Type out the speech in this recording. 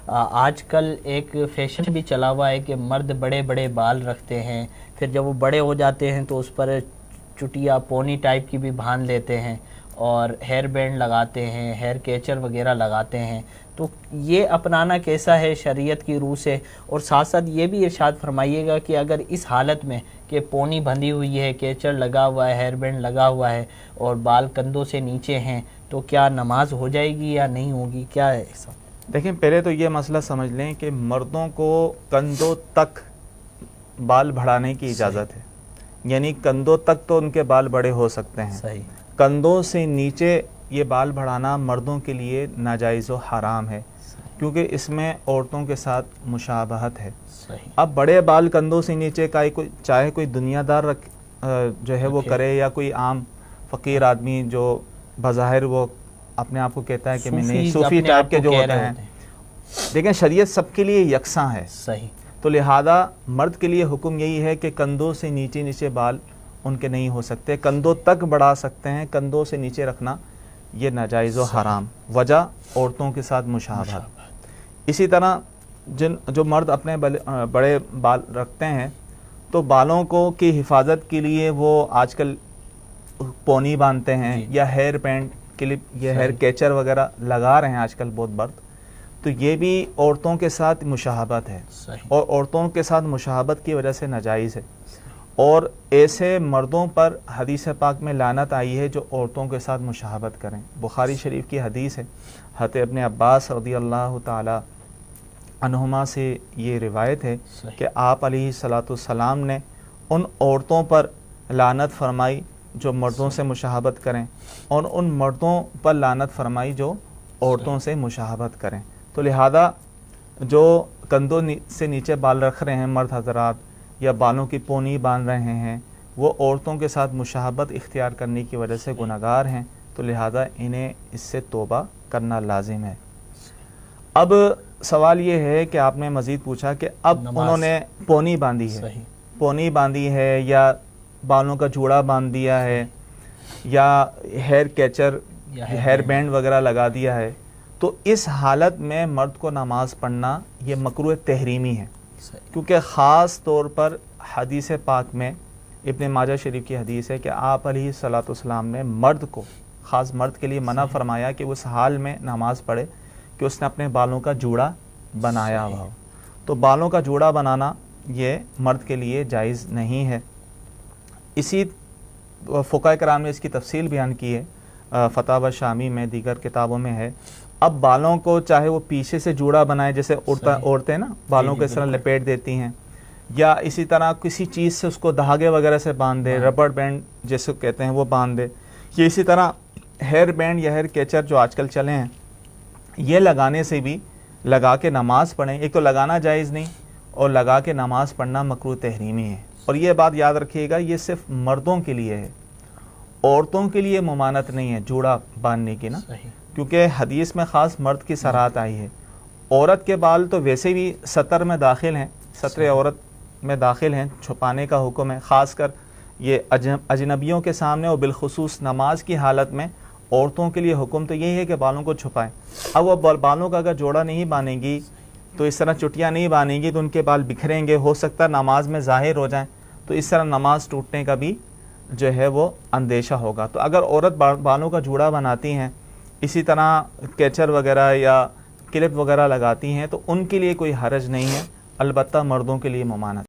आजकल एक फैशन भी चला हुआ है कि मर्द बड़े बड़े बाल रखते हैं, फिर जब वो बड़े हो जाते हैं तो उस पर चुटिया पोनी टाइप की भी बांध लेते हैं और हेयर बैंड लगाते हैं, हेयर कैचर वगैरह लगाते हैं। तो ये अपनाना कैसा है शरीयत की रूह से? और साथ साथ ये भी इरशाद फरमाइएगा कि अगर इस हालत में कि पोनी बंधी हुई है, कैचर लगा हुआ है, हेयर बैंड लगा हुआ है और बाल कंधों से नीचे हैं, तो क्या नमाज हो जाएगी या नहीं होगी, क्या है ऐसा? देखें, पहले तो ये मसला समझ लें कि मर्दों को कंधों तक बाल बढ़ाने की इजाज़त है, यानी कंधों तक तो उनके बाल बड़े हो सकते हैं। सही। कंधों से नीचे ये बाल बढ़ाना मर्दों के लिए नाजायज़ व हराम है, क्योंकि इसमें औरतों के साथ मुशाबहत है। सही। अब बड़े बाल कंधों से नीचे का कोई चाहे कोई दुनियादार जो है वो करे, या कोई आम फ़कीर आदमी जो बज़ाहिर वो अपने आप को कहता है कि मैं नहीं, सूफ़ी टाइप के जो होते हैं। लेकिन शरीयत सबके लिए यकसां है। सही। तो लिहाजा मर्द के लिए हुक्म यही है कि कंधों से नीचे नीचे बाल उनके नहीं हो सकते, कंधों तक बढ़ा सकते हैं, कंधों से नीचे रखना ये नाजायज़ व हराम। वजह औरतों के साथ मुशाबहत। इसी तरह जो मर्द अपने बड़े बाल रखते हैं तो बालों को की हिफाजत के लिए वो आजकल पोनी बांधते हैं या हेयर बैंड क्लिप या हेयर कैचर वगैरह लगा रहे हैं आजकल बहुत मर्द। तो ये भी औरतों के साथ मुशाहबत है और औरतों के साथ मुशाहबत की वजह से नाजायज़ है। और ऐसे मर्दों पर हदीस पाक में लानत आई है जो औरतों के साथ मुशाहबत करें। बुखारी शरीफ की हदीस है, हज़रत इब्न अब्बास रज़ियल्लाहु ताला अन्हुमा से ये रिवायत है कि आप अलैहिस्सलाम ने उन औरतों पर लानत फरमाई जो मर्दों से मुशाहबत करें, और उन मर्दों पर लानत फरमाई जो औरतों से मुशाहबत करें। तो लिहाजा जो कंधों से नीचे बाल रख रहे हैं मर्द हजरात, या बालों की पोनी बांध रहे हैं, वो औरतों के साथ मुशाहबत इख्तियार करने की वजह से गुनहगार हैं। तो लिहाजा इन्हें इससे तौबा करना लाजिम है। अब सवाल ये है कि आपने मज़ीद पूछा कि अब उन्होंने पोनी बांधी है, पोनी बांधी है या बालों का जूड़ा बांध दिया है या हेयर कैचर हेयर बैंड वगैरह लगा दिया है, तो इस हालत में मर्द को नमाज पढ़ना ये मकरूह तहरीमी है। क्योंकि ख़ास तौर पर हदीस पाक में इब्न माजा शरीफ की हदीस है कि आप अलैहिस्सलाम ने मर्द को, ख़ास मर्द के लिए मना फरमाया कि उस हाल में नमाज पढ़े कि उसने अपने बालों का जूड़ा बनाया हुआ हो। तो बालों का जूड़ा बनाना ये मर्द के लिए जायज़ नहीं है। इसी फ़ुक़हा कराम ने इसकी तफसील बयान की है, फ़तावा शामी में, दीगर किताबों में है। अब बालों को चाहे वो पीछे से जूड़ा बनाए, जैसे औरतें ना बालों को इस तरह लपेट देती हैं, या इसी तरह किसी चीज़ से उसको धागे वगैरह से बांध दे, रबड़ बैंड जैसे कहते हैं वो बांध दे, या इसी तरह हेयर बैंड या हेयर कैचर जो आजकल चले हैं, ये लगाने से भी लगा के नमाज़ पढ़ें। एक तो लगाना जायज़ नहीं, और लगा के नमाज़ पढ़ना मकरूह तहरीमी है। और ये बात याद रखिएगा, ये सिर्फ मर्दों के लिए है, औरतों के लिए मुमानत नहीं है जूड़ा बांधने की ना, क्योंकि हदीस में ख़ास मर्द की सराहत आई है। औरत के बाल तो वैसे भी सतर में दाखिल हैं, सतर औरत में दाखिल हैं, छुपाने का हुक्म है, ख़ासकर ये अजनबियों के सामने और बिलखुसूस नमाज की हालत में औरतों के लिए हुक्म तो यही है कि बालों को छुपाएं। अब वो बालों का अगर जोड़ा नहीं बांधेंगी, तो इस तरह चुटियाँ नहीं बांधेंगी, तो उनके बाल बिखरेंगे, हो सकता है नमाज में ज़ाहिर हो जाएं, तो इस तरह नमाज टूटने का भी जो है वो अंदेशा होगा। तो अगर औरत बालों का जूड़ा बनाती हैं, इसी तरह कैचर वगैरह या क्लिप वगैरह लगाती हैं, तो उनके लिए कोई हरज नहीं है, अलबत्ता मर्दों के लिए मुमानत।